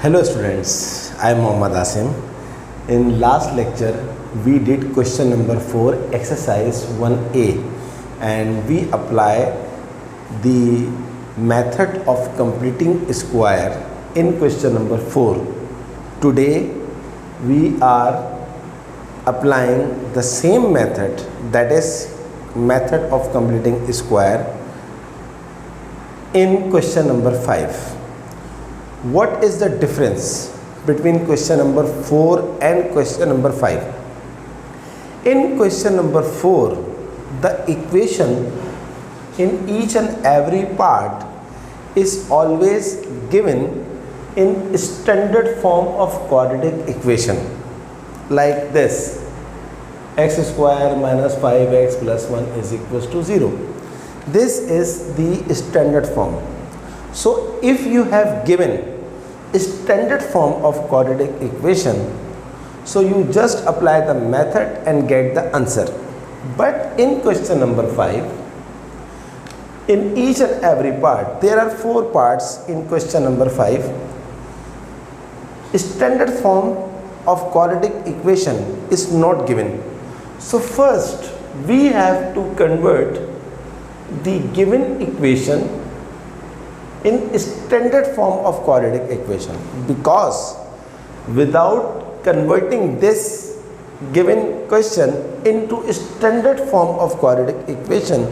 Hello students, I am Mohammad Asim. In last lecture, we did question number 4, exercise 1A, and we apply the method of completing square in question number 4. Today, we are applying the same method, that is method of completing square in question number 5. What is the difference between question number 4 and question number 5? In question number 4, the equation in each and every part is always given in standard form of quadratic equation like this: x square minus 5x plus 1 is equals to 0. This is the standard form. So if you have given standard form of quadratic equation, so you just apply the method and get the answer. But in question number 5, in each and every part, there are 4 parts in question number 5. Standard form of quadratic equation is not given. So first we have to convert the given equation in standard form of quadratic equation, because without converting this given question into standard form of quadratic equation,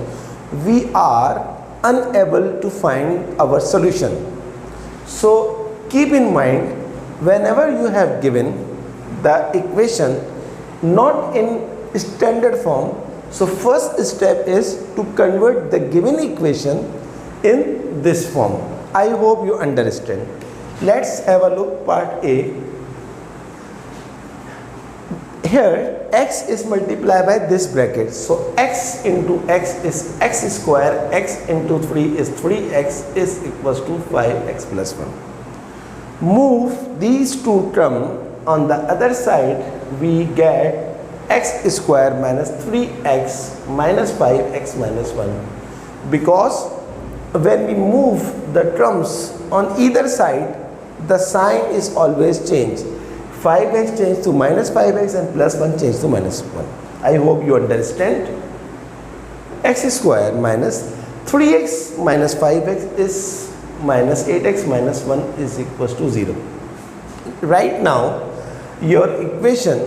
we are unable to find our solution. So keep in mind, whenever you have given the equation not in standard form, so first step is to convert the given equation in this form. I hope you understand. Let's have a look part A. Here x is multiplied by this bracket, so x into x is x square, x into 3 is 3x is equals to 5x plus 1. Move these two terms on the other side, we get x square minus 3x minus 5x minus 1, because when we move the terms on either side, the sign is always changed. 5x changed to minus 5x and plus 1 changed to minus 1. I hope you understand. X square minus 3x minus 5x is minus 8x minus 1 is equals to 0. Right now, your equation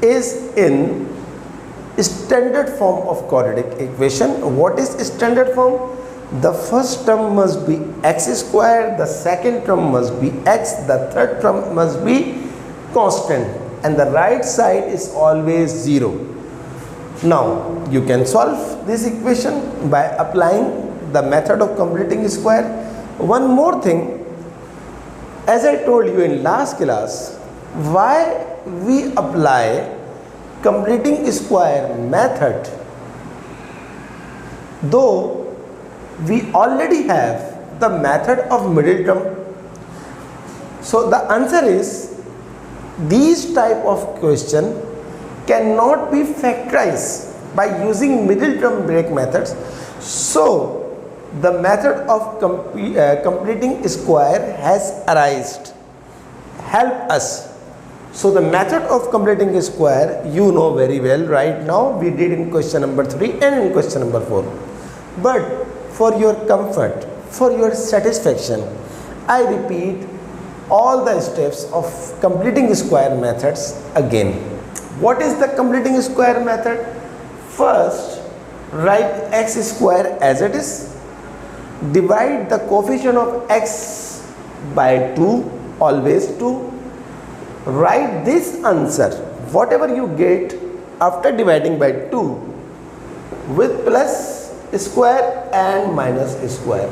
is in standard form of quadratic equation. What is standard form? The first term must be x square, the second term must be x, the third term must be constant, and the right side is always 0. Now you can solve this equation by applying the method of completing square. One more thing, as I told you in last class, why we apply completing square method, though we already have the method of middle term. So the answer is, these type of question cannot be factorized by using middle term break methods. So the method of completing square has arisen. Help us. So the method of completing square you know very well right now. We did in question number 3 and in question number 4. But for your comfort, for your satisfaction, I repeat all the steps of completing square methods again. What is the completing square method? First, write x square as it is. Divide the coefficient of x by 2, always 2. Write this answer, whatever you get after dividing by 2, with plus square and minus square,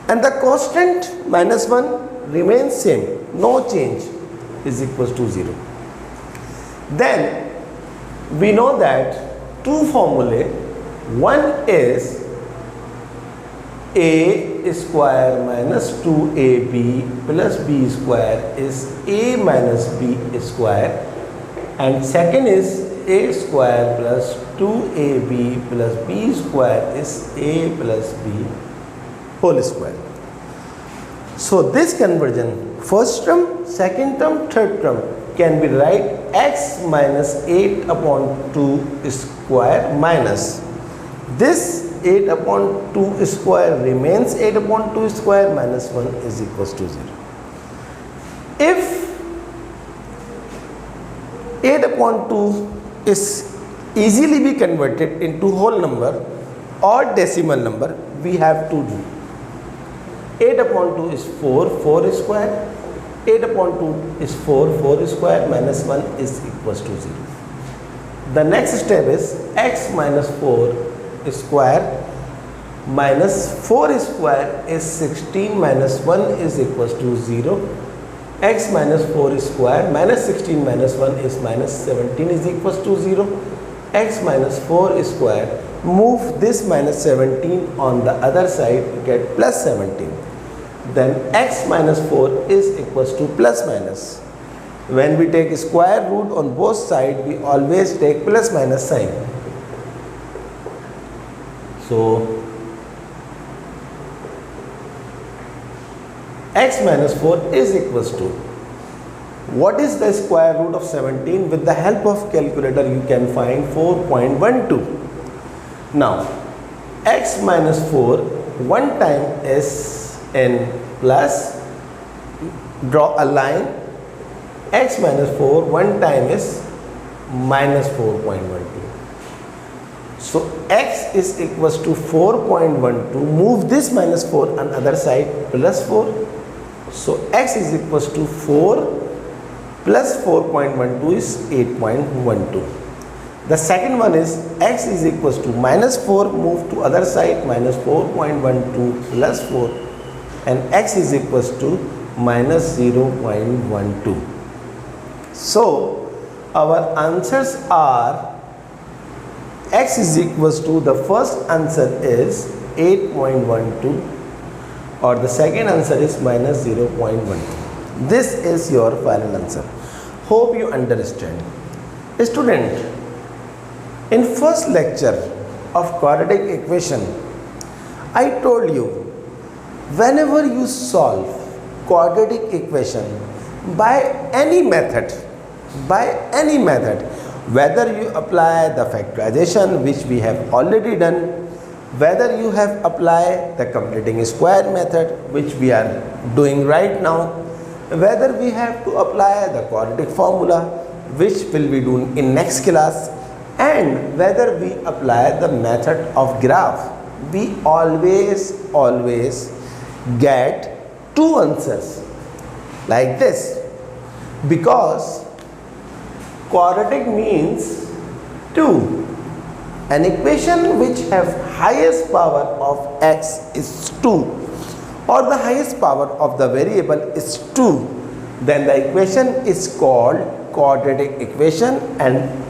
and the constant minus 1 remains same, no change, is equals to 0. Then we know that two formulae. One is a square minus 2ab plus b square is a minus b square, and second is a square plus 2ab plus b square is a plus b whole square. So this conversion, first term, second term, third term, can be write x minus 8 upon 2 square minus this 8 upon 2 square remains 8 upon 2 square minus 1 is equals to 0. If 8 upon 2 is easily be converted into whole number or decimal number, we have to do 8 upon 2 is 4, 4 square, 8 upon 2 is 4, 4 square minus 1 is equals to 0. The next step is x minus 4 square minus 4 square is 16 minus 1 is equals to 0. X minus 4 square minus 16 minus 1 is minus 17 is equals to 0. X minus 4 square, move this minus 17 on the other side, get plus 17. Then x minus 4 is equals to plus minus. When we take square root on both sides, we always take plus minus sign. So x minus 4 is equals to, what is the square root of 17? With the help of calculator you can find 4.12. Now x minus 4 one time is in plus, draw a line, x minus 4 one time is minus 4.12. So x is equals to 4.12, move this minus 4 on other side, plus 4. So x is equals to 4 plus 4.12 is 8.12. The second one is x is equals to minus 4, move to other side, minus 4.12 plus 4, and x is equals to minus 0.12. So our answers are, x is equals to, the first answer is 8.12 or the second answer is minus 0.12. This is your final answer. Hope you understand. Student, in first lecture of quadratic equation, I told you, whenever you solve quadratic equation by any method, whether you apply the factorization, which we have already done, whether you have applied the completing square method, which we are doing right now, whether we have to apply the quadratic formula, which will be doing in next class, and whether we apply the method of graph, we always get two answers like this, because quadratic means 2. An equation which have highest power of x is 2, or the highest power of the variable is 2, then the equation is called quadratic equation, and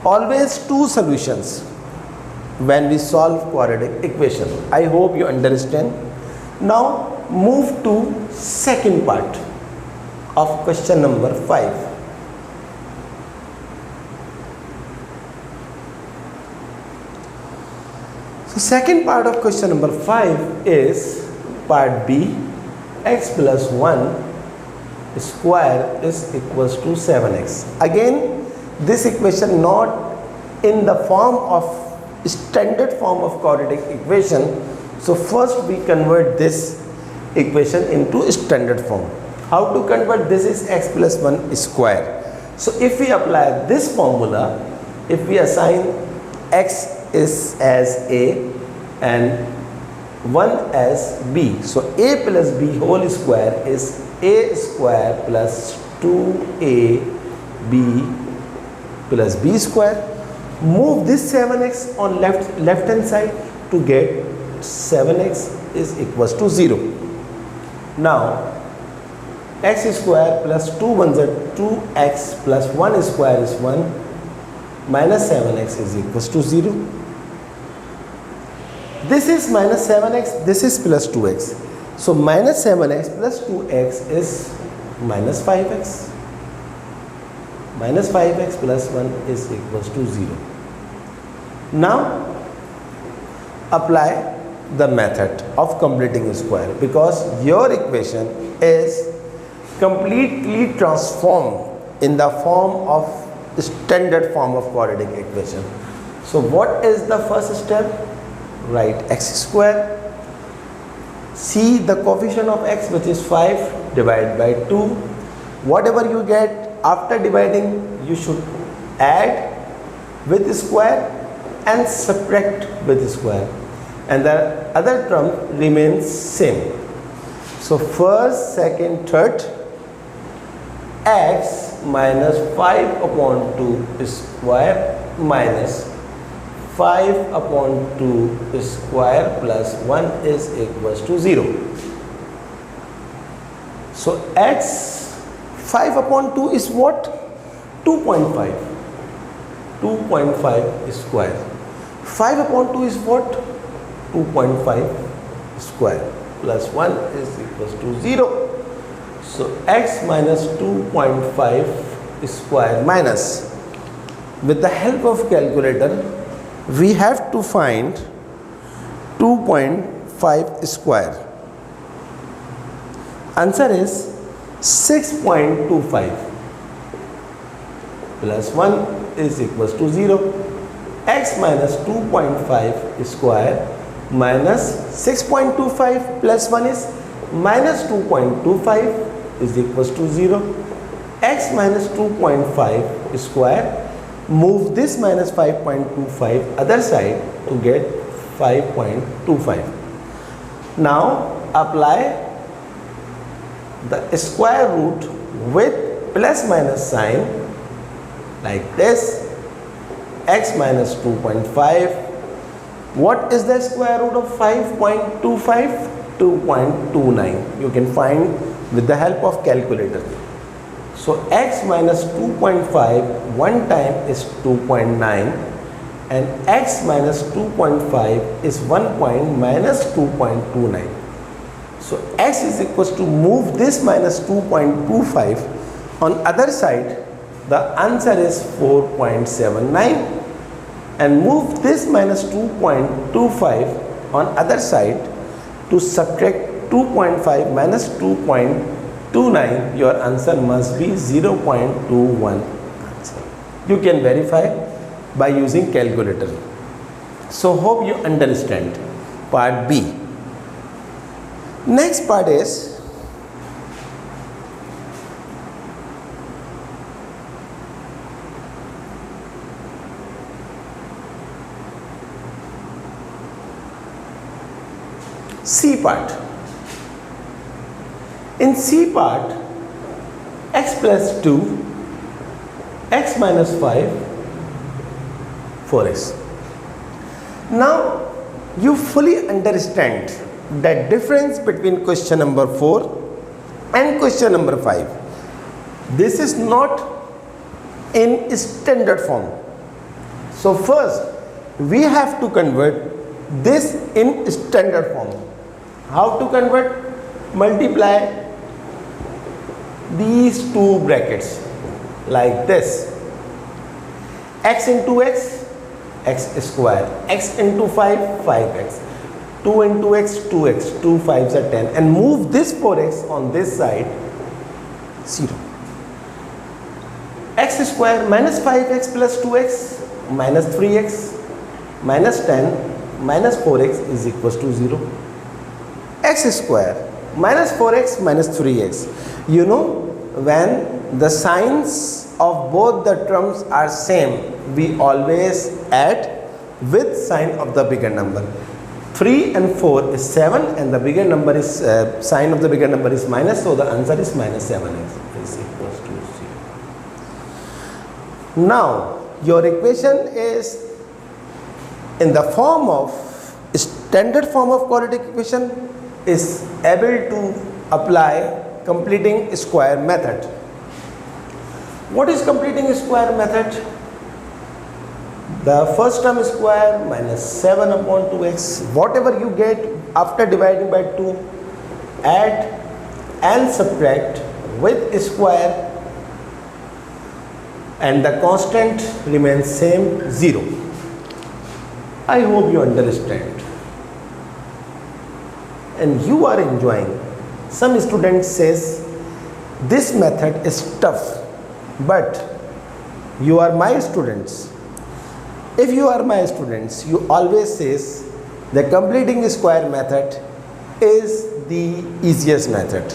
always two solutions when we solve quadratic equation. I hope you understand. Now move to second part of question number 5. So second part of question number 5 is part B. X plus 1 square is equals to 7x. Again, this equation not in the form of standard form of quadratic equation. So first we convert this equation into standard form. How to convert this? Is x plus 1 square. So if we apply this formula, if we assign x is as a and 1 as b, so a plus b whole square is a square plus 2ab plus b square. Move this 7x on left hand side to get 7x is equals to 0. Now x square plus 2 ones are 2x plus 1 square is 1 minus 7x is equals to 0. This is minus 7x, this is plus 2x. So minus 7x plus 2x is minus 5x. Minus 5x plus 1 is equals to 0. Now apply the method of completing square, because your equation is completely transformed in the form of standard form of quadratic equation. So what is the first step? Write x square, see the coefficient of x, which is 5, divide by 2. Whatever you get after dividing, you should add with square and subtract with square, and the other term remains same. So first, second, third, x minus 5 upon 2 square minus 5 upon 2 square plus 1 is equals to 0. So x 5 upon 2 is what? 2.5. 2.5 square. 5 upon 2 is what? 2.5 square plus 1 is equals to 0. So x minus 2.5 square minus, with the help of calculator, we have to find 2.5 square. Answer is 6.25 plus 1 is equals to 0. X minus 2.5 square minus 6.25 plus 1 is minus 2.25 is equals to 0. X minus 2.5 square, move this minus 5.25 other side to get 5.25. Now apply the square root with plus minus sign like this. X minus 2.5. What is the square root of 5.25? 2.29. You can find with the help of calculator. So x minus 2.5 one time is 2.9, and x minus 2.5 is 1 point minus 2.29. So x is equals to, move this minus 2.25 on other side, the answer is 4.79, and move this minus 2.25 on other side to subtract 2.5 minus 2.29, your answer must be 0.21 answer. You can verify by using calculator. So hope you understand part B. Next part is C part. In C part, x plus 2, x minus 5, 4x. Now you fully understand the difference between question number 4 and question number 5. This is not in standard form. So first we have to convert this in standard form. How to convert? Multiply these two brackets like this. X into x, x square. X into 5, 5x. 2 into x, 2x. 2 5s are 10. And move this 4x on this side, 0. X square minus 5x plus 2x minus 3x minus 10 minus 4x is equals to 0. X square minus 4x minus 3x. You know, when the signs of both the terms are same, we always add with sign of the bigger number. 3 and 4 is 7, and the bigger number is sign of the bigger number is minus, so the answer is minus 7x is equals to 0. Now your equation is in the form of standard form of quadratic equation, is able to apply completing square method. What is completing square method? The first term is square minus 7 upon 2x. Whatever you get after dividing by 2, add and subtract with square, and the constant remains same, 0. I hope you understand. and you are enjoying. Some student says this method is tough, but you are my students. If you are my students, you always says the completing square method is the easiest method,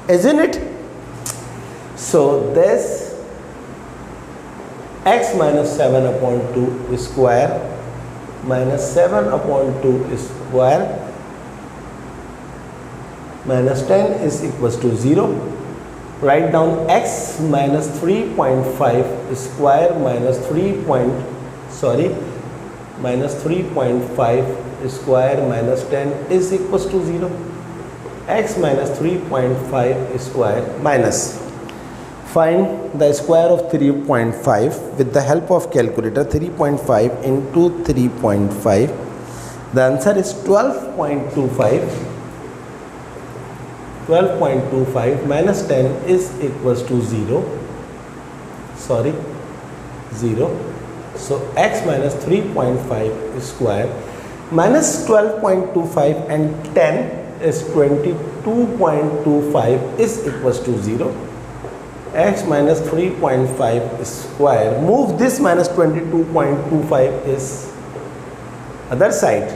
isn't it? So this x minus 7 upon 2 square minus 7 upon 2 square minus 10 is equals to 0. Write down x minus 3.5 square minus minus 3.5 square minus 10 is equals to 0. X minus 3.5 square minus. Find the square of 3.5 with the help of calculator. 3.5 into 3.5. The answer is 12.25. 12.25 minus 10 is equals to 0. 0. So x minus 3.5 square minus 12.25 and 10 is 22.25 is equals to 0. X minus 3.5 square. Move this minus 22.25 is other side.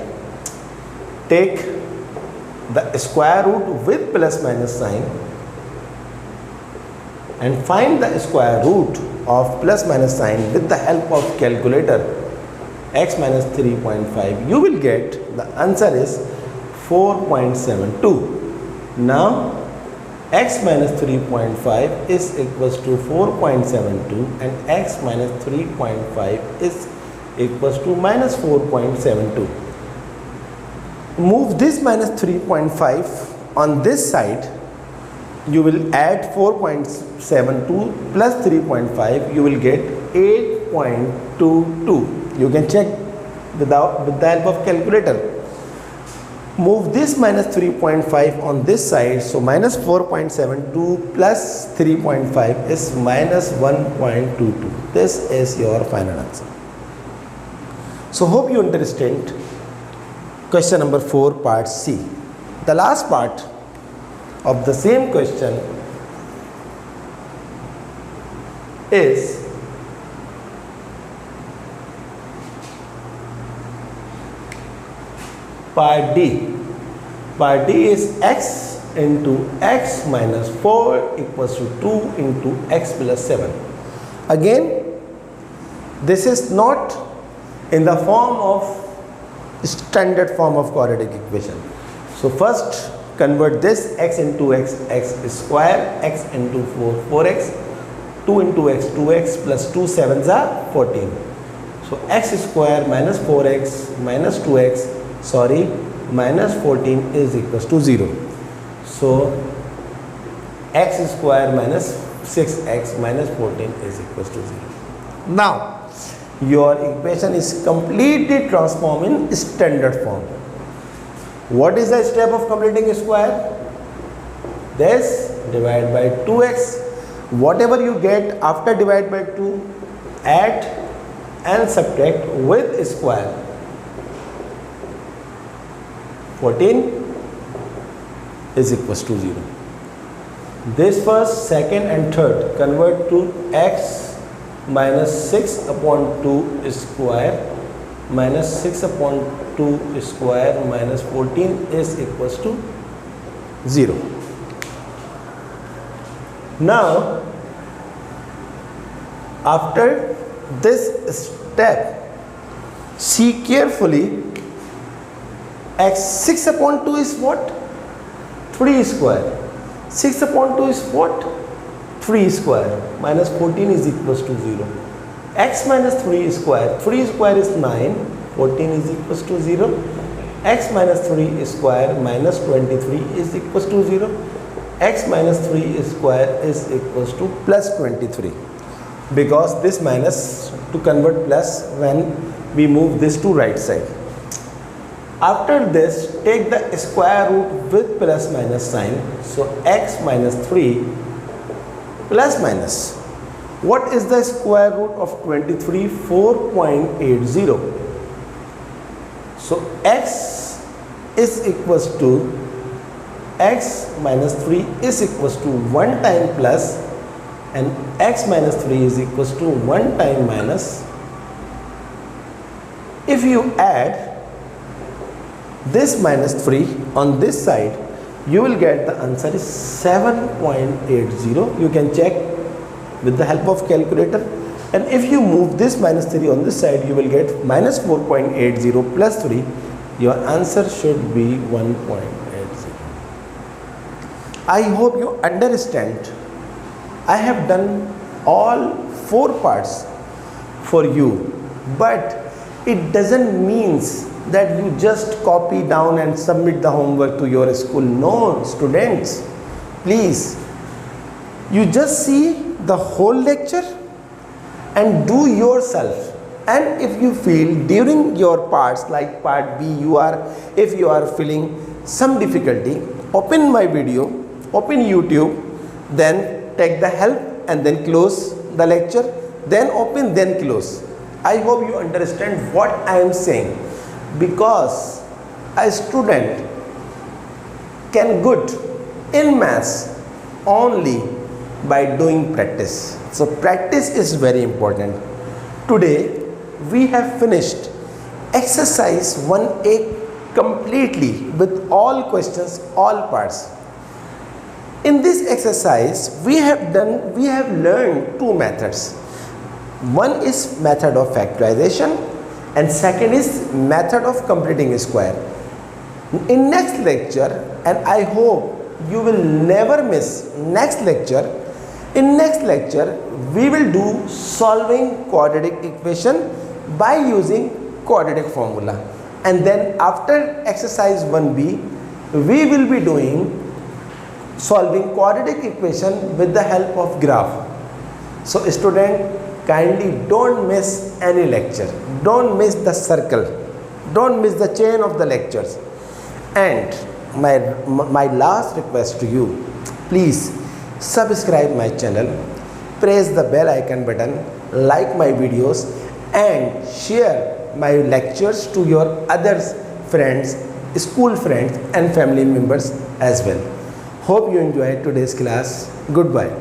Take the square root with plus minus sign and find the square root of plus minus sign with the help of calculator. X minus 3.5, you will get the answer is 4.72. Now x minus 3.5 is equals to 4.72 and x minus 3.5 is equals to minus 4.72. Move this minus 3.5 on this side. You will add 4.72 plus 3.5, you will get 8.22. You can check with the help of calculator. Move this minus 3.5 on this side, so minus 4.72 plus 3.5 is minus 1.22. This is your final answer. So hope you understand question number 4 part C. The last part of the same question is part D. Part D is x into x minus 4 equals to 2 into x plus 7. Again, this is not in the form of standard form of quadratic equation. So first convert this x into x, x square, x into 4, 4x, 2 into x, 2x plus 2 7s are 14. So x square minus 4x minus 2x, minus 14 is equals to 0. So x square minus 6x minus 14 is equals to 0. Now your equation is completely transformed in standard form. What is the step of completing a square? This divide by 2x. Whatever you get after divide by 2, add and subtract with a square. 14 is equals to 0. This first, second and third convert to x minus 6 upon 2 square minus 6 upon 2 square minus 14 is equals to 0. Now after this step, see carefully, x 6 upon 2 is what? 3 square. 6 upon 2 is what? 3 square minus 14 is equals to 0. X minus 3 square. 3 square is 9. 14 is equals to 0. X minus 3 square minus 23 is equals to 0. X minus 3 square is equals to plus 23. Because this minus to convert plus when we move this to right side. After this, take the square root with plus minus sign. So x minus 3 plus minus. What is the square root of 23? 4.80. So x is equals to x minus 3 is equals to 1 time plus, and x minus 3 is equals to 1 time minus. If you add this minus 3 on this side, you will get the answer is 7.80. You can check with the help of calculator. And if you move this minus 3 on this side, you will get minus 4.80 plus 3. Your answer should be 1.80. I hope you understand. I have done all 4 parts for you, but it doesn't mean that you just copy down and submit the homework to your school. No, students, please, you just see the whole lecture and do yourself. And if you feel during your parts like part B, if you are feeling some difficulty, open my video, open YouTube, then take the help and then close the lecture, then open, then close. I hope you understand what I am saying, because a student can good in maths only by doing practice. So practice is very important. Today we have finished exercise 1A completely with all questions, all parts. In this exercise we have learned 2 methods. One is method of factorization and second is method of completing a square. In next lecture, and I hope you will never miss next lecture, in next lecture we will do solving quadratic equation by using quadratic formula, and then after exercise 1B we will be doing solving quadratic equation with the help of graph. So student, kindly don't miss any lecture, don't miss the circle, don't miss the chain of the lectures. And my last request to you, please subscribe my channel, press the bell icon button, like my videos and share my lectures to your other friends, school friends and family members as well. Hope you enjoyed today's class. Goodbye.